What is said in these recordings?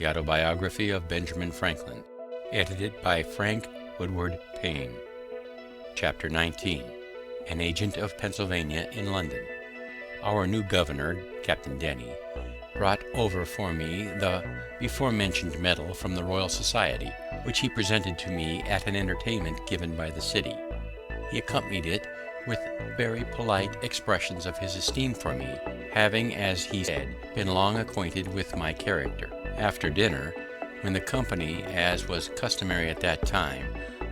The Autobiography of Benjamin Franklin, edited by Frank Woodward Payne. Chapter 19. An Agent of Pennsylvania in London. Our new governor, Captain Denny, brought over for me the before-mentioned medal from the Royal Society, which he presented to me at an entertainment given by the city. He accompanied it with very polite expressions of his esteem for me, having, as he said, been long acquainted with my character. After dinner, when the company, as was customary at that time,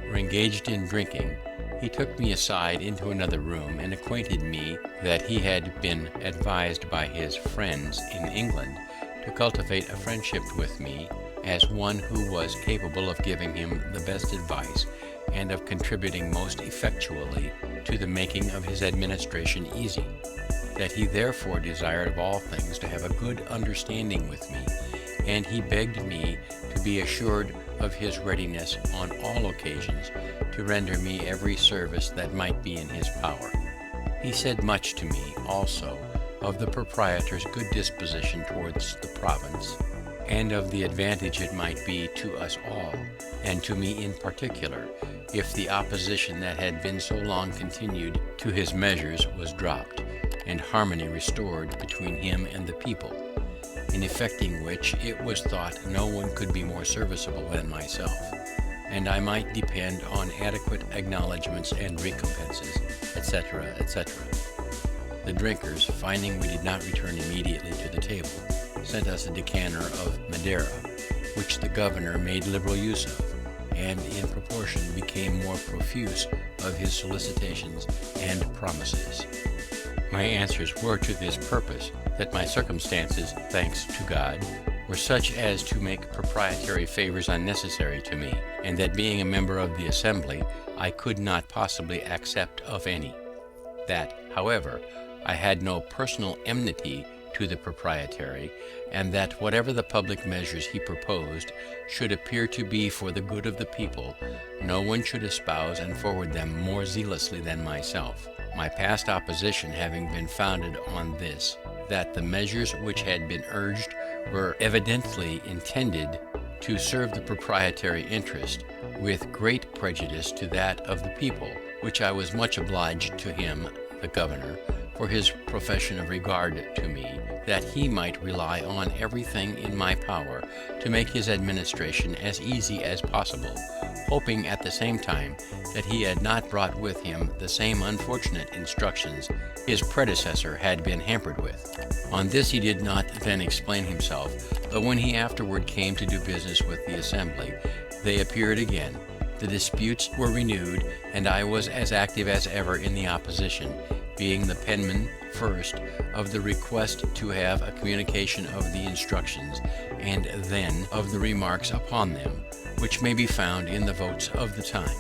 were engaged in drinking, he took me aside into another room and acquainted me that he had been advised by his friends in England to cultivate a friendship with me as one who was capable of giving him the best advice and of contributing most effectually to the making of his administration easy, that he therefore desired of all things to have a good understanding with me, and he begged me to be assured of his readiness on all occasions to render me every service that might be in his power. He said much to me also of the proprietor's good disposition towards the province, and of the advantage it might be to us all, and to me in particular, if the opposition that had been so long continued to his measures was dropped, and harmony restored between him and the people, in effecting which it was thought no one could be more serviceable than myself, and I might depend on adequate acknowledgments and recompenses, etc., etc. The drinkers, finding we did not return immediately to the table, sent us a decanter of Madeira, which the governor made liberal use of, and in proportion became more profuse of his solicitations and promises. My answers were to this purpose, that my circumstances, thanks to God, were such as to make proprietary favours unnecessary to me, and that being a member of the Assembly, I could not possibly accept of any. That, however, I had no personal enmity to the proprietary, and that whatever the public measures he proposed should appear to be for the good of the people, no one should espouse and forward them more zealously than myself. My past opposition having been founded on this, that the measures which had been urged were evidently intended to serve the proprietary interest, with great prejudice to that of the people, which I was much obliged to him, the governor, for his profession of regard to me, that he might rely on everything in my power to make his administration as easy as possible, hoping at the same time that he had not brought with him the same unfortunate instructions his predecessor had been hampered with. On this he did not then explain himself, but when he afterward came to do business with the Assembly, they appeared again, the disputes were renewed, and I was as active as ever in the opposition, being the penman first of the request to have a communication of the instructions, and then of the remarks upon them, which may be found in the votes of the time,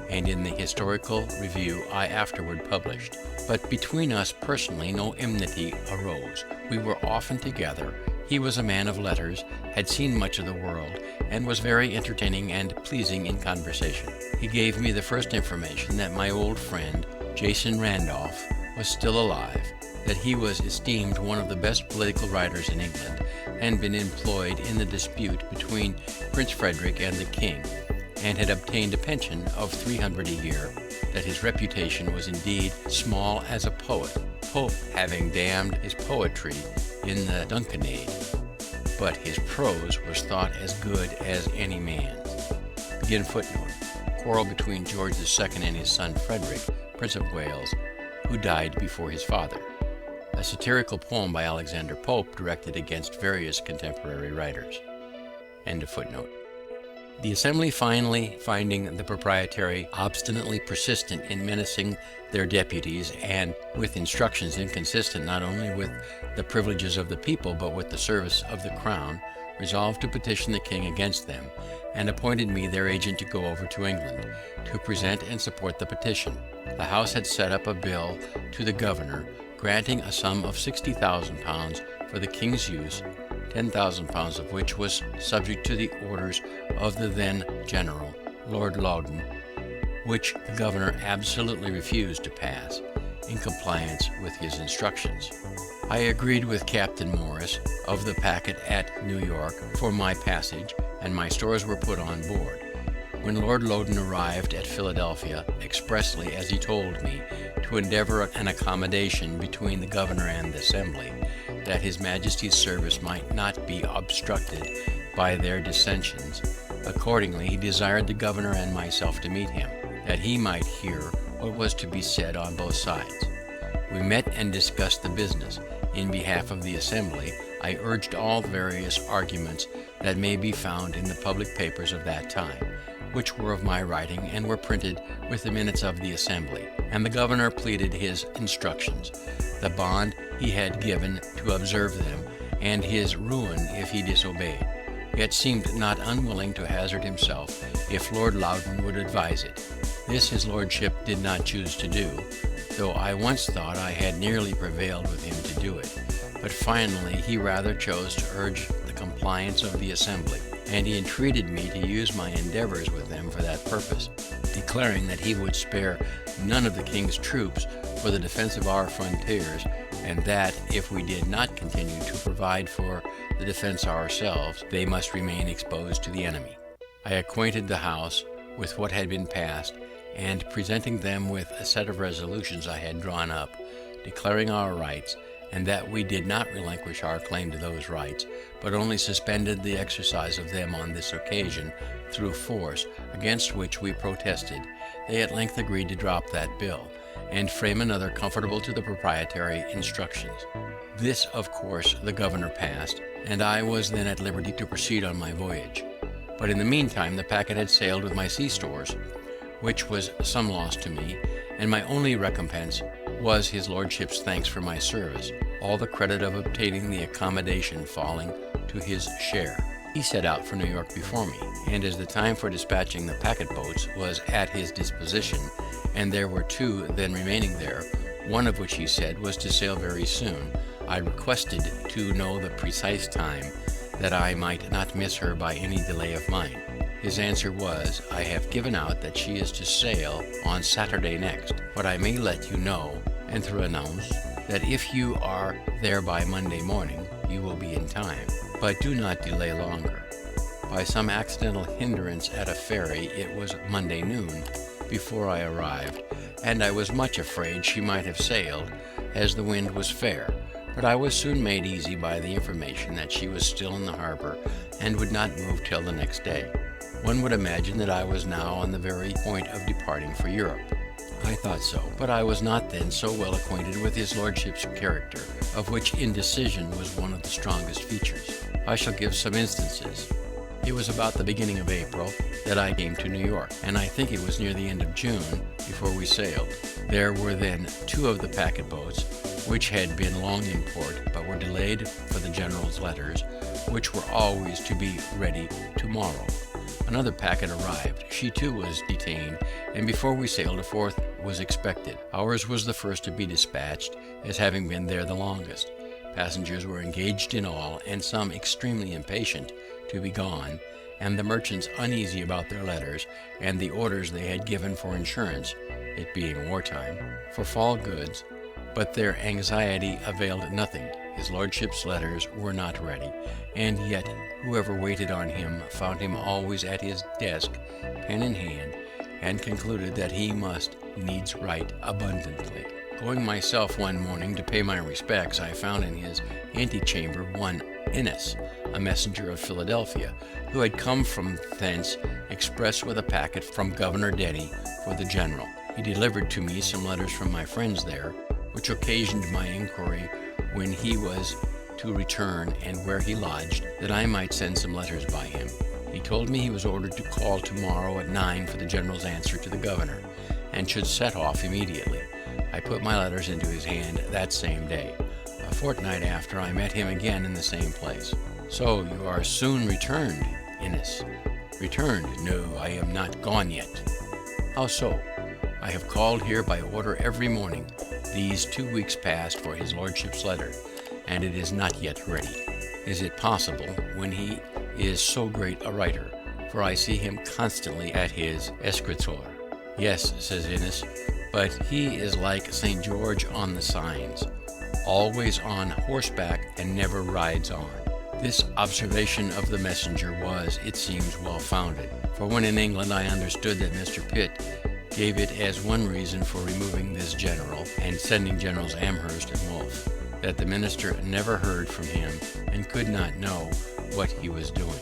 and in the historical review I afterward published. But between us personally no enmity arose. We were often together. He was a man of letters, had seen much of the world, and was very entertaining and pleasing in conversation. He gave me the first information that my old friend Jason Randolph was still alive, that he was esteemed one of the best political writers in England, and been employed in the dispute between Prince Frederick and the King, and had obtained a pension of 300 a year, that his reputation was indeed small as a poet, Pope having damned his poetry in the Dunciad, but his prose was thought as good as any man's. Begin footnote. Quarrel between George II and his son Frederick, Prince of Wales, who died before his father. A satirical poem by Alexander Pope directed against various contemporary writers. End of footnote. The Assembly finally finding the proprietary obstinately persistent in menacing their deputies, and with instructions inconsistent not only with the privileges of the people but with the service of the crown, resolved to petition the king against them, and appointed me their agent to go over to England to present and support the petition. The House had set up a bill to the governor granting a sum of £60,000 for the king's use, £10,000 of which was subject to the orders of the then General, Lord Loudon, which the governor absolutely refused to pass, in compliance with his instructions. I agreed with Captain Morris of the packet at New York for my passage, and my stores were put on board. When Lord Loudoun arrived at Philadelphia, expressly, as he told me, to endeavour an accommodation between the governor and the Assembly, that his Majesty's service might not be obstructed by their dissensions, accordingly he desired the governor and myself to meet him, that he might hear what was to be said on both sides. We met and discussed the business. In behalf of the Assembly, I urged all the various arguments that may be found in the public papers of that time, which were of my writing and were printed with the minutes of the Assembly, and the governor pleaded his instructions, the bond he had given to observe them, and his ruin if he disobeyed, yet seemed not unwilling to hazard himself if Lord Loudoun would advise it. This his lordship did not choose to do, though I once thought I had nearly prevailed with him to do it, but finally he rather chose to urge the compliance of the Assembly, and he entreated me to use my endeavours with them for that purpose, declaring that he would spare none of the king's troops for the defence of our frontiers, and that if we did not continue to provide for the defence ourselves, they must remain exposed to the enemy. I acquainted the House with what had been passed, and presenting them with a set of resolutions I had drawn up, declaring our rights, and that we did not relinquish our claim to those rights, but only suspended the exercise of them on this occasion through force, against which we protested, they at length agreed to drop that bill, and frame another conformable to the proprietary instructions. This, of course, the governor passed, and I was then at liberty to proceed on my voyage. But in the meantime the packet had sailed with my sea stores, which was some loss to me, and my only recompense was his lordship's thanks for my service, all the credit of obtaining the accommodation falling to his share. He set out for New York before me, and as the time for dispatching the packet boats was at his disposition, and there were two then remaining there, one of which he said was to sail very soon, I requested to know the precise time, that I might not miss her by any delay of mine. His answer was, I have given out that she is to sail on Saturday next, but I may let you know, and through announce, that if you are there by Monday morning, you will be in time, but do not delay longer. By some accidental hindrance at a ferry, it was Monday noon before I arrived, and I was much afraid she might have sailed, as the wind was fair, but I was soon made easy by the information that she was still in the harbor and would not move till the next day. One would imagine that I was now on the very point of departing for Europe. I thought so, but I was not then so well acquainted with his lordship's character, of which indecision was one of the strongest features. I shall give some instances. It was about the beginning of April that I came to New York, and I think it was near the end of June before we sailed. There were then two of the packet boats, which had been long in port, but were delayed for the general's letters, which were always to be ready tomorrow. Another packet arrived. She too was detained, and before we sailed a fourth was expected. Ours was the first to be dispatched, as having been there the longest. Passengers were engaged in all, and some extremely impatient to be gone, and the merchants uneasy about their letters and the orders they had given for insurance, it being wartime, for fall goods, but their anxiety availed nothing. His lordship's letters were not ready, and yet whoever waited on him found him always at his desk, pen in hand, and concluded that he must needs write abundantly. Going myself one morning to pay my respects, I found in his antechamber one Innes, a messenger of Philadelphia, who had come from thence express with a packet from Governor Denny for the general. He delivered to me some letters from my friends there, which occasioned my inquiry when he was to return and where he lodged, that I might send some letters by him. He told me he was ordered to call tomorrow at 9 for the general's answer to the governor, and should set off immediately. I put my letters into his hand that same day. A fortnight after, I met him again in the same place. So you are soon returned, Innes? Returned? No, I am not gone yet. How so? I have called here by order every morning these 2 weeks past for his lordship's letter, and it is not yet ready. Is it possible, when he is so great a writer? For I see him constantly at his escritoire. Yes, says Innes, but he is like St. George on the signs. always on horseback and never rides on. This observation of the messenger was, it seems, well founded, for when in England I understood that Mr. Pitt gave it as one reason for removing this general and sending Generals Amherst and Wolfe, that the minister never heard from him and could not know what he was doing.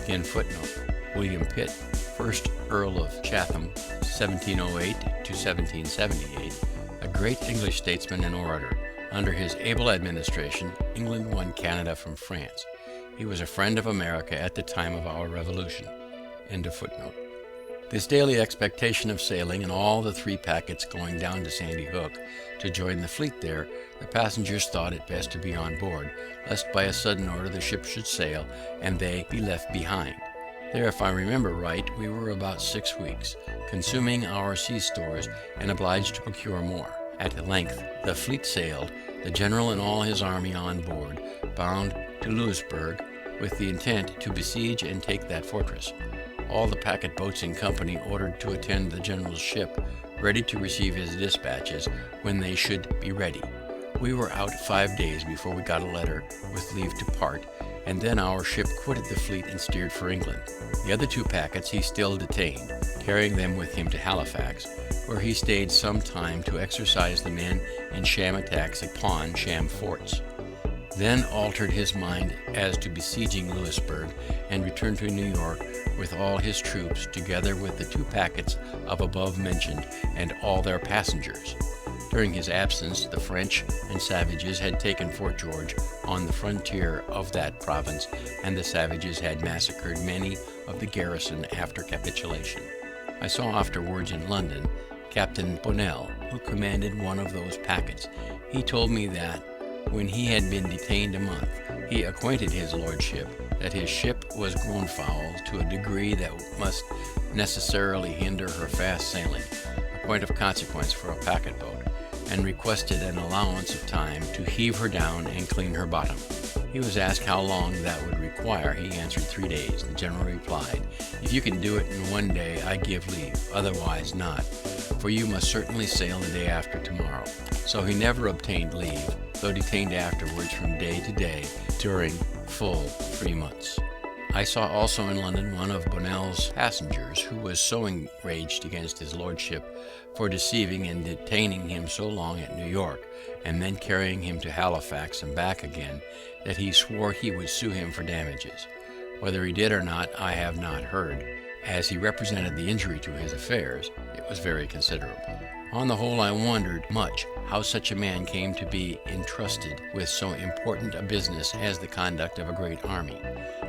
Again, footnote: William Pitt, 1st Earl of Chatham, 1708 to 1778, a great English statesman and orator. Under his able administration, England won Canada from France. He was a friend of America at the time of our Revolution. End of footnote. This daily expectation of sailing and all the 3 packets going down to Sandy Hook to join the fleet there, the passengers thought it best to be on board, lest by a sudden order the ship should sail and they be left behind. There, if I remember right, we were about 6 weeks, consuming our sea stores and obliged to procure more. At length the fleet sailed, the general and all his army on board, bound to Louisbourg, with the intent to besiege and take that fortress. All the packet boats in company ordered to attend the general's ship, ready to receive his dispatches when they should be ready. We were out 5 days before we got a letter with leave to part, and then our ship quitted the fleet and steered for England. The other 2 packets he still detained, carrying them with him to Halifax, where he stayed some time to exercise the men in sham attacks upon sham forts. Then altered his mind as to besieging Louisbourg, and returned to New York with all his troops, together with the 2 packets of above mentioned and all their passengers. During his absence, the French and savages had taken Fort George on the frontier of that province, and the savages had massacred many of the garrison after capitulation. I saw afterwards in London Captain Bonnell, who commanded one of those packets. He told me that when he had been detained a month, he acquainted his lordship that his ship was grown foul to a degree that must necessarily hinder her fast sailing, a point of consequence for a packet boat, and requested an allowance of time to heave her down and clean her bottom. He was asked how long that would require. He answered 3 days. The general replied, "If you can do it in 1 day, I give leave, otherwise not, for you must certainly sail the day after tomorrow." So he never obtained leave, though detained afterwards from day to day during full 3 months. I saw also in London one of Bonnell's passengers, who was so enraged against his lordship for deceiving and detaining him so long at New York, and then carrying him to Halifax and back again, that he swore he would sue him for damages. Whether he did or not, I have not heard. As he represented the injury to his affairs, it was very considerable. On the whole, I wondered much how such a man came to be entrusted with so important a business as the conduct of a great army.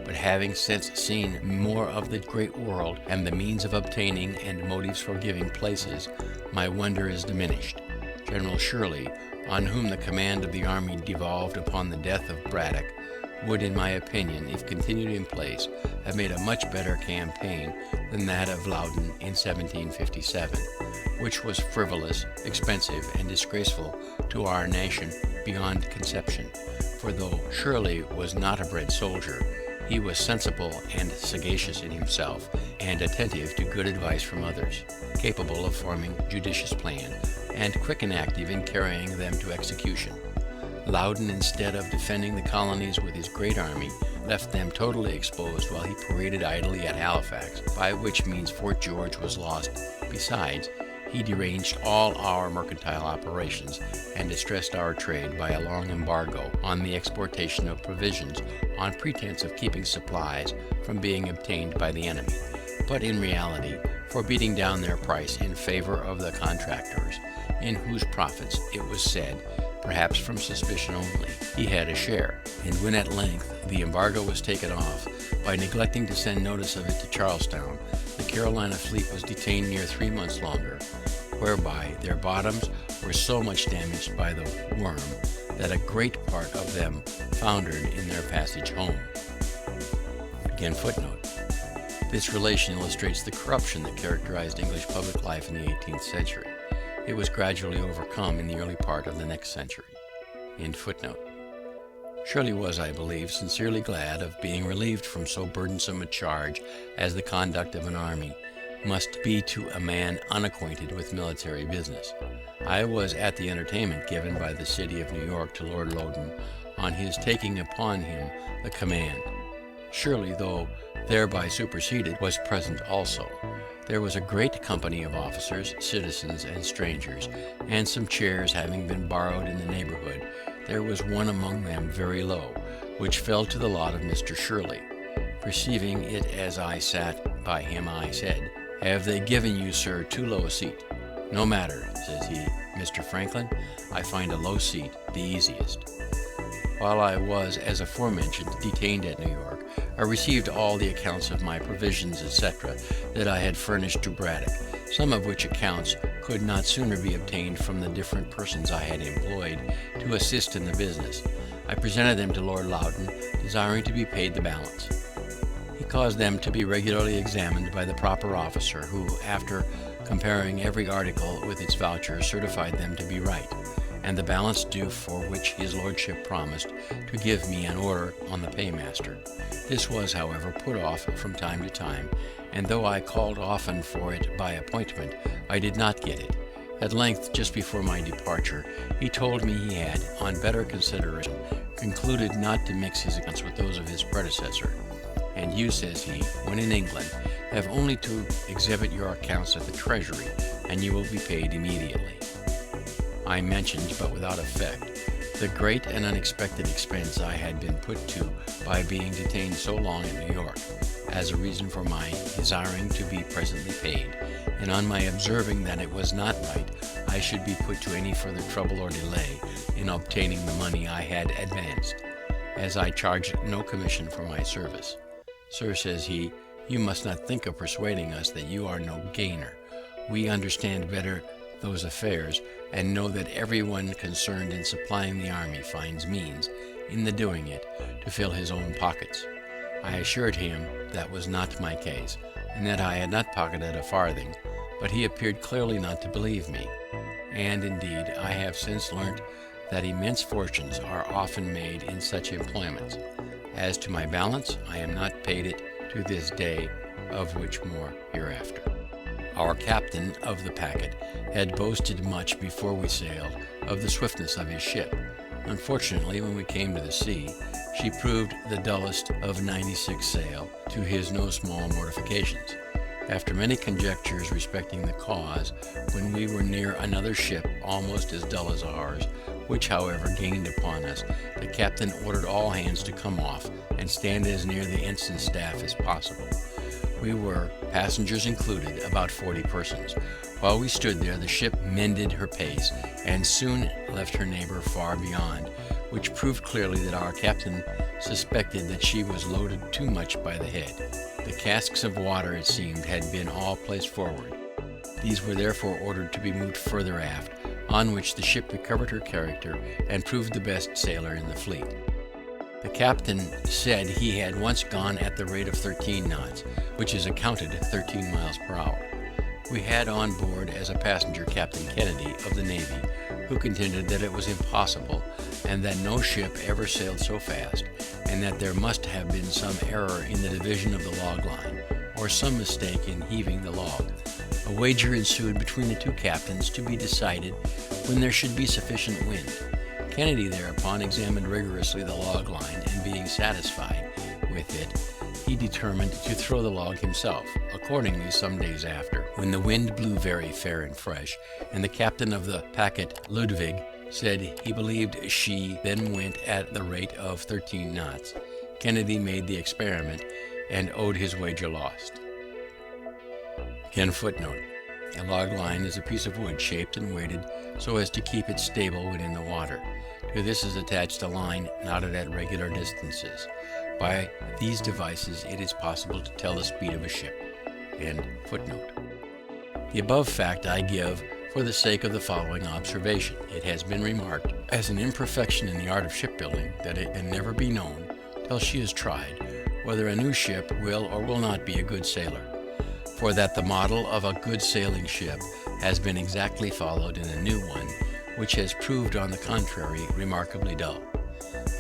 But having since seen more of the great world, and the means of obtaining and motives for giving places, my wonder is diminished. General Shirley, on whom the command of the army devolved upon the death of Braddock, would, in my opinion, if continued in place, have made a much better campaign than that of Loudon in 1757, which was frivolous, expensive, and disgraceful to our nation beyond conception. For though Shirley was not a bred soldier, he was sensible and sagacious in himself, and attentive to good advice from others, capable of forming judicious plans, and quick and active in carrying them to execution. Loudon, instead of defending the colonies with his great army, left them totally exposed while he paraded idly at Halifax, by which means Fort George was lost. Besides, he deranged all our mercantile operations, and distressed our trade by a long embargo on the exportation of provisions, on pretence of keeping supplies from being obtained by the enemy, but in reality for beating down their price in favor of the contractors, in whose profits, it was said, perhaps from suspicion only, he had a share. And when at length the embargo was taken off, by neglecting to send notice of it to Charlestown, the Carolina fleet was detained near 3 months longer, whereby their bottoms were so much damaged by the worm that a great part of them foundered in their passage home. Again, footnote. This relation illustrates the corruption that characterized English public life in the 18th century. It was gradually overcome in the early part of the next century. End footnote. Shirley was, I believe, sincerely glad of being relieved from so burdensome a charge as the conduct of an army must be to a man unacquainted with military business. I was at the entertainment given by the city of New York to Lord Loudoun on his taking upon him the command. Shirley, though thereby superseded, was present also. There was a great company of officers, citizens, and strangers, and some chairs having been borrowed in the neighborhood, there was one among them very low, which fell to the lot of Mr. Shirley. Perceiving it as I sat by him, I said, "Have they given you, sir, too low a seat?" "No matter," says he, "Mr. Franklin, I find a low seat the easiest." While I was, as aforementioned, detained at New York, I received all the accounts of my provisions, etc., that I had furnished to Braddock, some of which accounts could not sooner be obtained from the different persons I had employed to assist in the business. I presented them to Lord Loudoun, desiring to be paid the balance. He caused them to be regularly examined by the proper officer, who, after comparing every article with its voucher, certified them to be right, and the balance due, for which his lordship promised to give me an order on the paymaster. This was, however, put off from time to time, and though I called often for it by appointment, I did not get it. At length, just before my departure, he told me he had, on better consideration, concluded not to mix his accounts with those of his predecessor. "And you," says he, "when in England, have only to exhibit your accounts at the Treasury, and you will be paid immediately." I mentioned, but without effect, the great and unexpected expense I had been put to by being detained so long in New York, as a reason for my desiring to be presently paid, and on my observing that it was not right I should be put to any further trouble or delay in obtaining the money I had advanced, as I charged no commission for my service. "Sir," says he, "you must not think of persuading us that you are no gainer. We understand better those affairs, and know that every one concerned in supplying the army finds means, in the doing it, to fill his own pockets." I assured him that was not my case, and that I had not pocketed a farthing, but he appeared clearly not to believe me. And indeed I have since learnt that immense fortunes are often made in such employments. As to my balance, I am not paid it to this day, of which more hereafter. Our captain of the packet had boasted much before we sailed of the swiftness of his ship. Unfortunately, when we came to the sea, she proved the dullest of 96 sail, to his no small mortifications. After many conjectures respecting the cause, when we were near another ship almost as dull as ours, which however gained upon us, the captain ordered all hands to come off and stand as near the ensign's staff as possible. We were, passengers included, about 40 persons. While we stood there, the ship mended her pace, and soon left her neighbor far beyond, which proved clearly that our captain suspected that she was loaded too much by the head. The casks of water, it seemed, had been all placed forward. These were therefore ordered to be moved further aft, on which the ship recovered her character, and proved the best sailor in the fleet. The captain said he had once gone at the rate of 13 knots, which is accounted 13 miles per hour. We had on board as a passenger Captain Kennedy of the Navy, who contended that it was impossible, and that no ship ever sailed so fast, and that there must have been some error in the division of the log line, or some mistake in heaving the log. A wager ensued between the two captains to be decided when there should be sufficient wind. Kennedy thereupon examined rigorously the log line, and being satisfied with it, he determined to throw the log himself. Accordingly, some days after, when the wind blew very fair and fresh, and the captain of the packet, Ludwig, said he believed she then went at the rate of 13 knots, Kennedy made the experiment, and owed his wager lost. Again, footnote. A log line is a piece of wood shaped and weighted so as to keep it stable when in the water. To this is attached a line knotted at regular distances. By these devices it is possible to tell the speed of a ship. End footnote. The above fact I give for the sake of the following observation. It has been remarked as an imperfection in the art of shipbuilding that it can never be known, till she is tried, whether a new ship will or will not be a good sailor, for that the model of a good sailing ship has been exactly followed in a new one, which has proved on the contrary remarkably dull.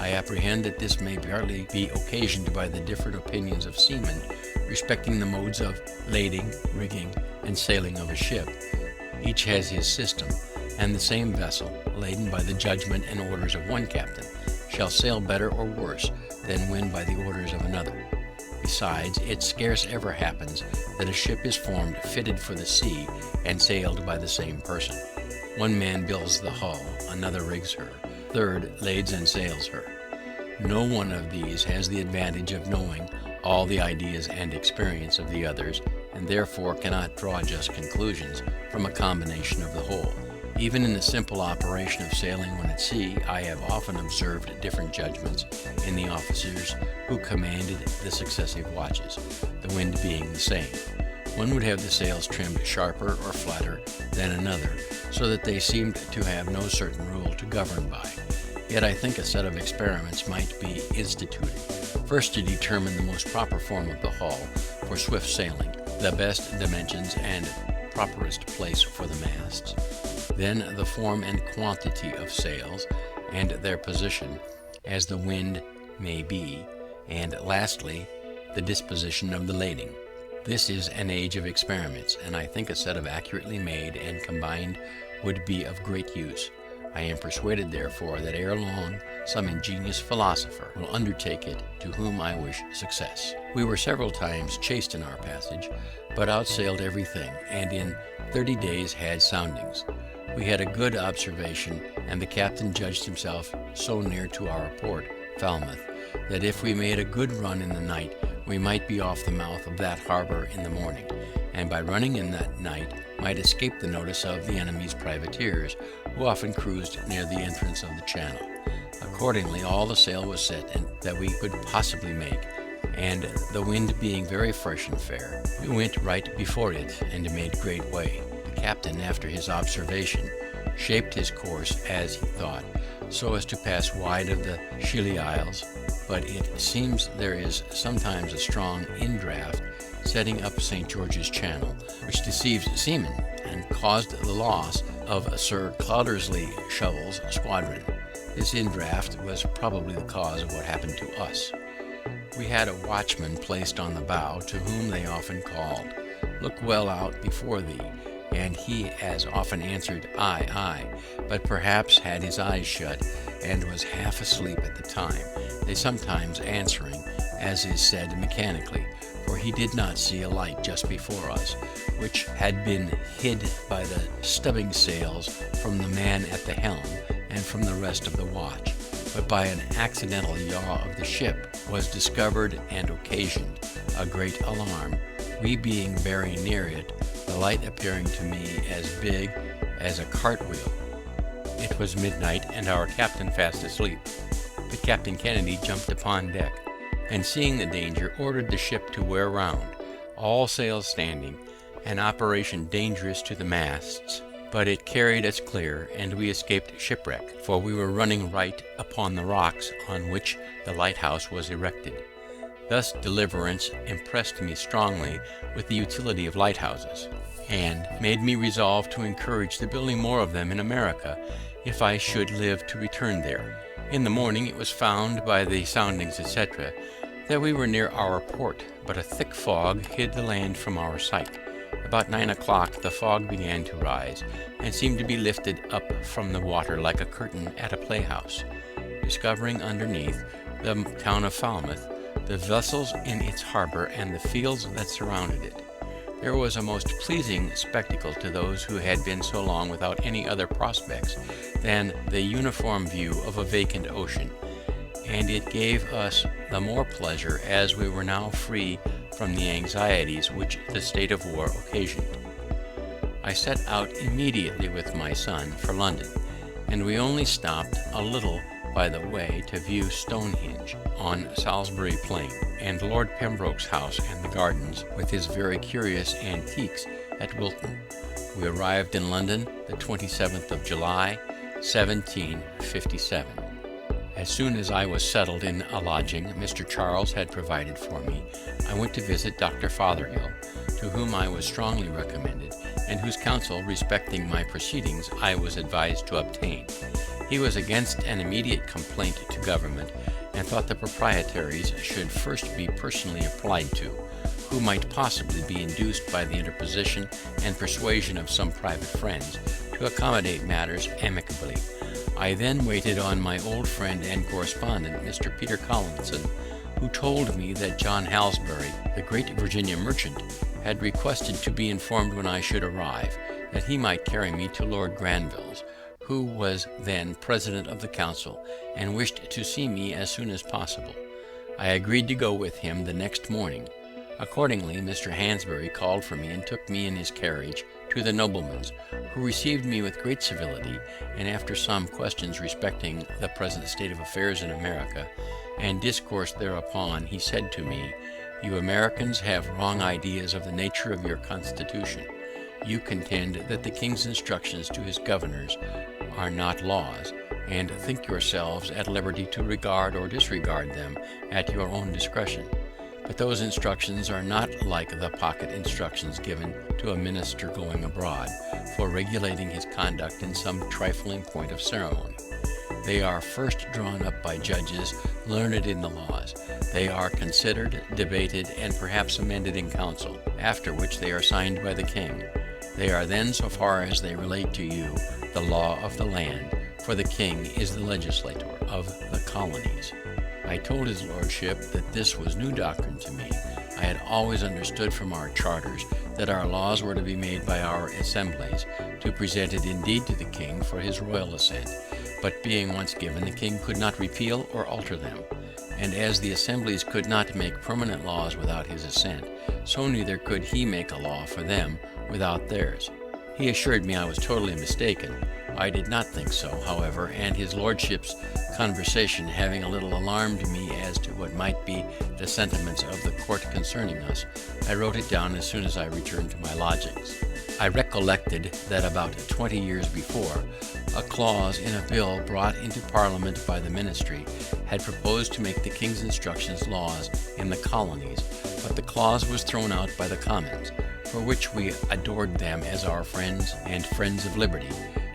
I apprehend that this may partly be occasioned by the different opinions of seamen respecting the modes of lading, rigging, and sailing of a ship. Each has his system, and the same vessel, laden by the judgment and orders of one captain, shall sail better or worse than when by the orders of another. Besides, it scarce ever happens that a ship is formed fitted for the sea and sailed by the same person. One man builds the hull, another rigs her, third lades and sails her. No one of these has the advantage of knowing all the ideas and experience of the others, and therefore cannot draw just conclusions from a combination of the whole. Even in the simple operation of sailing when at sea, I have often observed different judgments in the officers who commanded the successive watches, the wind being the same. One would have the sails trimmed sharper or flatter than another, so that they seemed to have no certain rule to govern by. Yet I think a set of experiments might be instituted. First, to determine the most proper form of the hull for swift sailing, the best dimensions and properest place for the masts. Then the form and quantity of sails, and their position, as the wind may be, and lastly, the disposition of the lading. This is an age of experiments, and I think a set of accurately made and combined would be of great use. I am persuaded, therefore, that ere long some ingenious philosopher will undertake it, to whom I wish success. We were several times chased in our passage, but outsailed everything, and in 30 days had soundings. We had a good observation, and the captain judged himself so near to our port, Falmouth, that if we made a good run in the night, we might be off the mouth of that harbor in the morning, and by running in that night might escape the notice of the enemy's privateers, who often cruised near the entrance of the channel. Accordingly, all the sail was set and that we could possibly make, and the wind being very fresh and fair, we went right before it and made great way. The captain, after his observation, shaped his course, as he thought, so as to pass wide of the Scilly Isles, but it seems there is sometimes a strong indraft setting up St. George's Channel, which deceives seamen, and caused the loss of Sir Cloudesley Shovel's squadron. This indraft was probably the cause of what happened to us. We had a watchman placed on the bow, to whom they often called, "Look well out before thee," and he as often answered, "Aye, aye," but perhaps had his eyes shut, and was half asleep at the time, they sometimes answering, as is said, mechanically, for he did not see a light just before us, which had been hid by the stubbing sails from the man at the helm and from the rest of the watch, but by an accidental yaw of the ship was discovered and occasioned a great alarm, we being very near it, the light appearing to me as big as a cartwheel. It was midnight, and our captain fast asleep. But Captain Kennedy jumped upon deck, and seeing the danger, ordered the ship to wear round, all sails standing, an operation dangerous to the masts, but it carried us clear, and we escaped shipwreck, for we were running right upon the rocks on which the lighthouse was erected. Thus deliverance impressed me strongly with the utility of lighthouses, and made me resolve to encourage the building more of them in America, if I should live to return there. In the morning it was found by the soundings, etc., that we were near our port, but a thick fog hid the land from our sight. About 9 o'clock the fog began to rise, and seemed to be lifted up from the water like a curtain at a playhouse, discovering underneath the town of Falmouth, the vessels in its harbor, and the fields that surrounded it. There was a most pleasing spectacle to those who had been so long without any other prospects than the uniform view of a vacant ocean, and it gave us the more pleasure as we were now free from the anxieties which the state of war occasioned. I set out immediately with my son for London, and we only stopped a little by the way to view Stonehenge on Salisbury Plain, and Lord Pembroke's house and the gardens, with his very curious antiques, at Wilton. We arrived in London the 27th of July, 1757. As soon as I was settled in a lodging Mr. Charles had provided for me, I went to visit Dr. Fothergill, to whom I was strongly recommended, and whose counsel respecting my proceedings I was advised to obtain. He was against an immediate complaint to government, and thought the proprietaries should first be personally applied to, who might possibly be induced by the interposition and persuasion of some private friends to to accommodate matters amicably. I then waited on my old friend and correspondent, Mr. Peter Collinson, who told me that John Halsbury, the great Virginia merchant, had requested to be informed when I should arrive, that he might carry me to Lord Granville's, who was then president of the council, and wished to see me as soon as possible. I agreed to go with him the next morning. Accordingly, Mr. Halsbury called for me and took me in his carriage to the nobleman's, who received me with great civility, and after some questions respecting the present state of affairs in America, and discoursed thereupon, he said to me, "You Americans have wrong ideas of the nature of your Constitution. You contend that the King's instructions to his governors are not laws, and think yourselves at liberty to regard or disregard them at your own discretion. But those instructions are not like the pocket instructions given to a minister going abroad, for regulating his conduct in some trifling point of ceremony. They are first drawn up by judges learned in the laws. They are considered, debated, and perhaps amended in council, after which they are signed by the king. They are then, so far as they relate to you, the law of the land, for the king is the legislator of the colonies." I told his lordship that this was new doctrine to me. I had always understood from our charters that our laws were to be made by our assemblies, to present it indeed to the king for his royal assent, but being once given, the king could not repeal or alter them. And as the assemblies could not make permanent laws without his assent, so neither could he make a law for them without theirs. He assured me I was totally mistaken. I did not think so, however, and his lordship's conversation having a little alarmed me as to what might be the sentiments of the court concerning us, I wrote it down as soon as I returned to my lodgings. I recollected that about 20 years before, a clause in a bill brought into Parliament by the ministry had proposed to make the King's instructions laws in the colonies, but the clause was thrown out by the Commons, for which we adored them as our friends and friends of liberty,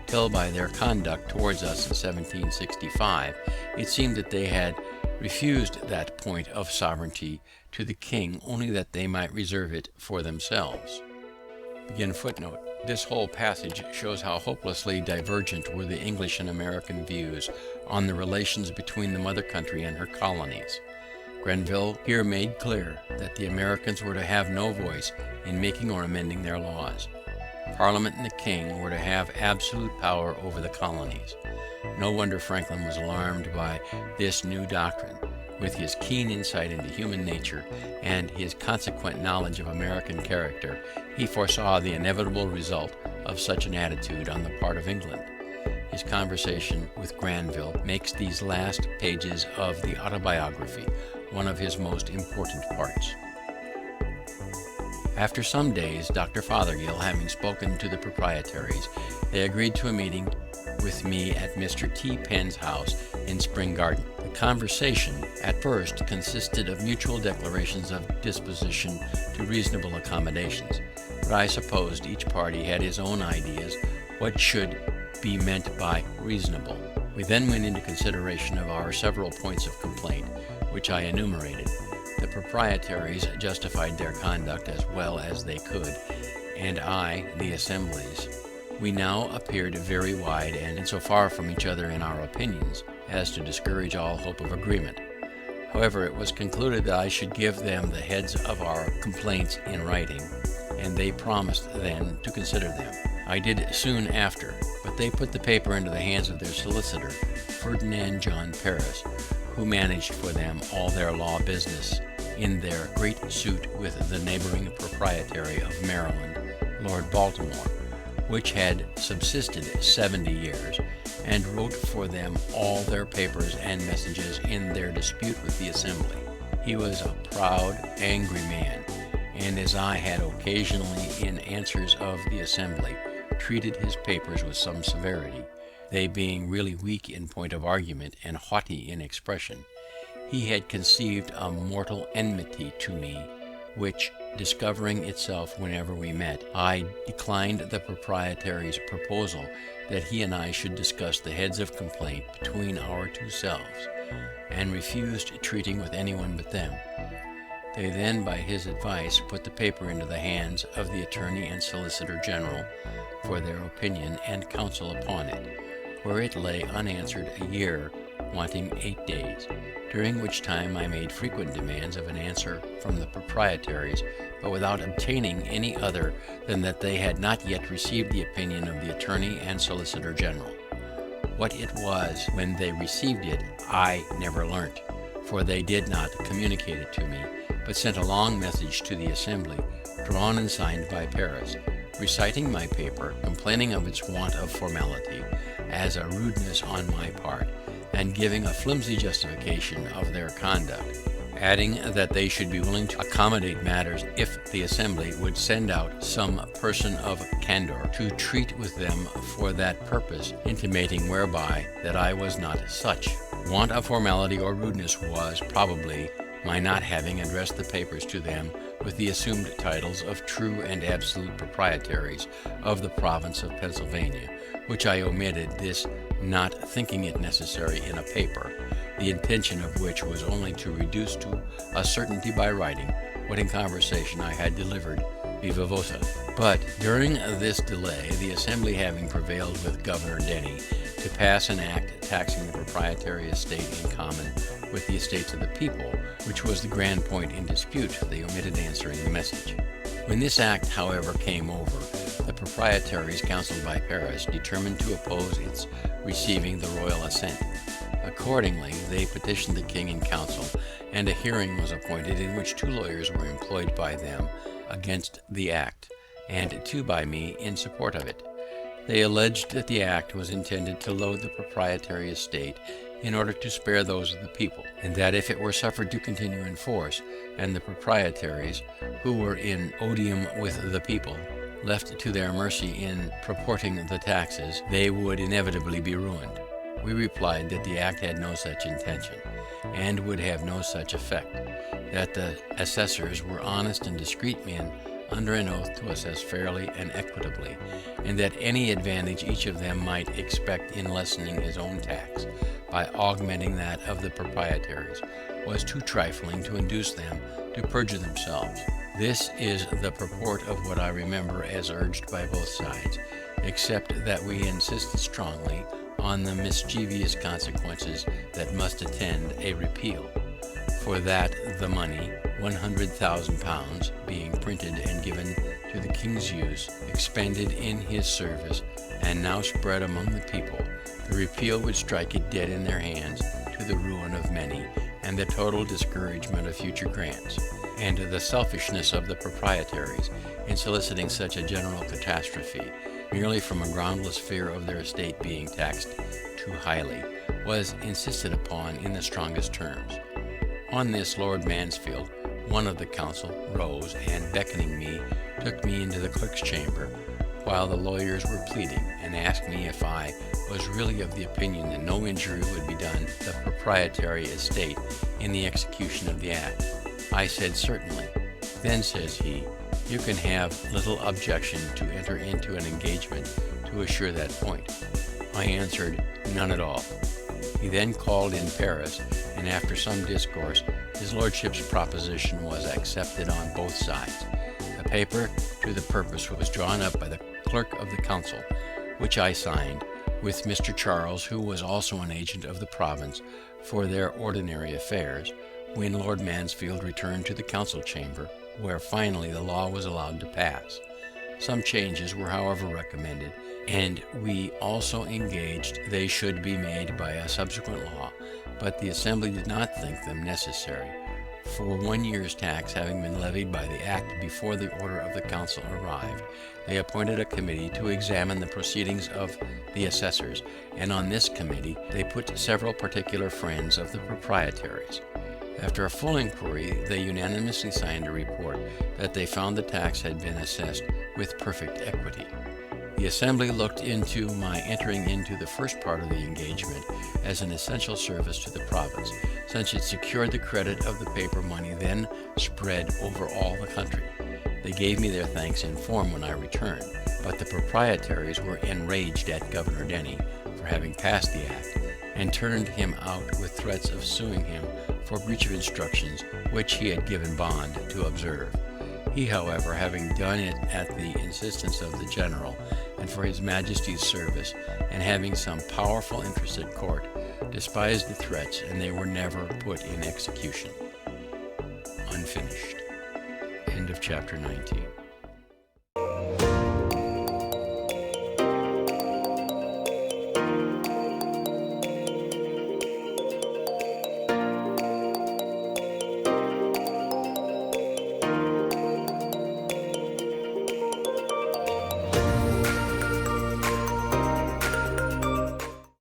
till by their conduct towards us in 1765, it seemed that they had refused that point of sovereignty to the king only that they might reserve it for themselves. Begin footnote. This whole passage shows how hopelessly divergent were the English and American views on the relations between the mother country and her colonies. Grenville here made clear that the Americans were to have no voice in making or amending their laws. Parliament and the king were to have absolute power over the colonies. No wonder Franklin was alarmed by this new doctrine. With his keen insight into human nature and his consequent knowledge of American character, he foresaw the inevitable result of such an attitude on the part of England. His conversation with Granville makes these last pages of the Autobiography one of his most important parts. After some days, Dr. Fothergill having spoken to the proprietaries, they agreed to a meeting with me at Mr. T. Penn's house in Spring Garden. The conversation at first consisted of mutual declarations of disposition to reasonable accommodations, but I supposed each party had his own ideas what should be meant by reasonable. We then went into consideration of our several points of complaint, which I enumerated. The proprietaries justified their conduct as well as they could, and I, the assemblies. We now appeared very wide and so far from each other in our opinions as to discourage all hope of agreement. However, it was concluded that I should give them the heads of our complaints in writing, and they promised then to consider them. I did soon after, but they put the paper into the hands of their solicitor, Ferdinand John Paris, who managed for them all their law business in their great suit with the neighboring proprietary of Maryland, Lord Baltimore, which had subsisted 70 years, and wrote for them all their papers and messages in their dispute with the assembly. He was a proud, angry man, and as I had occasionally in answers of the assembly treated his papers with some severity, they being really weak in point of argument and haughty in expression, he had conceived a mortal enmity to me, which, discovering itself whenever we met, I declined the proprietary's proposal that he and I should discuss the heads of complaint between our two selves, and refused treating with anyone but them. They then, by his advice, put the paper into the hands of the Attorney and Solicitor General for their opinion and counsel upon it, where it lay unanswered a year, wanting 8 days, during which time I made frequent demands of an answer from the proprietaries, but without obtaining any other than that they had not yet received the opinion of the Attorney and Solicitor General. What it was when they received it I never learnt, for they did not communicate it to me, but sent a long message to the Assembly, drawn and signed by Paris, reciting my paper, complaining of its want of formality, as a rudeness on my part, and giving a flimsy justification of their conduct, adding that they should be willing to accommodate matters if the Assembly would send out some person of candour to treat with them for that purpose, intimating whereby that I was not such. Want of formality or rudeness was, probably, my not having addressed the papers to them with the assumed titles of true and absolute proprietaries of the province of Pennsylvania, which I omitted, this not thinking it necessary in a paper, the intention of which was only to reduce to a certainty by writing what in conversation I had delivered viva voce. But during this delay, the Assembly having prevailed with Governor Denny to pass an act taxing the proprietary estate in common with the estates of the people, which was the grand point in dispute, they omitted answering the message. When this act, however, came over, the proprietaries, counselled by Paris, determined to oppose its receiving the royal assent. Accordingly, they petitioned the king in council, and a hearing was appointed in which 2 lawyers were employed by them against the act, and 2 by me in support of it. They alleged that the act was intended to load the proprietary estate in order to spare those of the people, and that if it were suffered to continue in force, and the proprietaries, who were in odium with the people, left to their mercy in proporting the taxes, they would inevitably be ruined. We replied that the act had no such intention, and would have no such effect, that the assessors were honest and discreet men under an oath to assess fairly and equitably, and that any advantage each of them might expect in lessening his own tax by augmenting that of the proprietaries was too trifling to induce them to perjure themselves. This is the purport of what I remember as urged by both sides, except that we insisted strongly on the mischievous consequences that must attend a repeal, for that the money, £100,000, being printed and given to the king's use, expended in his service, and now spread among the people, the repeal would strike it dead in their hands, to the ruin of many, and the total discouragement of future grants, and the selfishness of the proprietaries in soliciting such a general catastrophe, merely from a groundless fear of their estate being taxed too highly, was insisted upon in the strongest terms. On this, Lord Mansfield, one of the council, rose, and beckoning me, took me into the clerk's chamber, while the lawyers were pleading, and asked me if I was really of the opinion that no injury would be done the proprietary estate in the execution of the act. I said certainly. Then, says he, you can have little objection to enter into an engagement to assure that point. I answered, none at all. He then called in Paris, and after some discourse, his lordship's proposition was accepted on both sides. A paper to the purpose was drawn up by the clerk of the council, which I signed, with Mr. Charles, who was also an agent of the province for their ordinary affairs, when Lord Mansfield returned to the council chamber, where finally the law was allowed to pass. Some changes were however recommended, and we also engaged they should be made by a subsequent law, but the Assembly did not think them necessary, for 1 year's tax having been levied by the act before the order of the council arrived. They appointed a committee to examine the proceedings of the assessors, and on this committee they put several particular friends of the proprietaries. After a full inquiry, they unanimously signed a report that they found the tax had been assessed with perfect equity. The Assembly looked into my entering into the first part of the engagement as an essential service to the province, since it secured the credit of the paper money then spread over all the country. They gave me their thanks in form when I returned, but the proprietaries were enraged at Governor Denny for having passed the act, and turned him out with threats of suing him for breach of instructions which he had given Bond to observe. He, however, having done it at the insistence of the general and for his Majesty's service, and having some powerful interest at court, despised the threats, and they were never put in execution. Unfinished. End of chapter 19.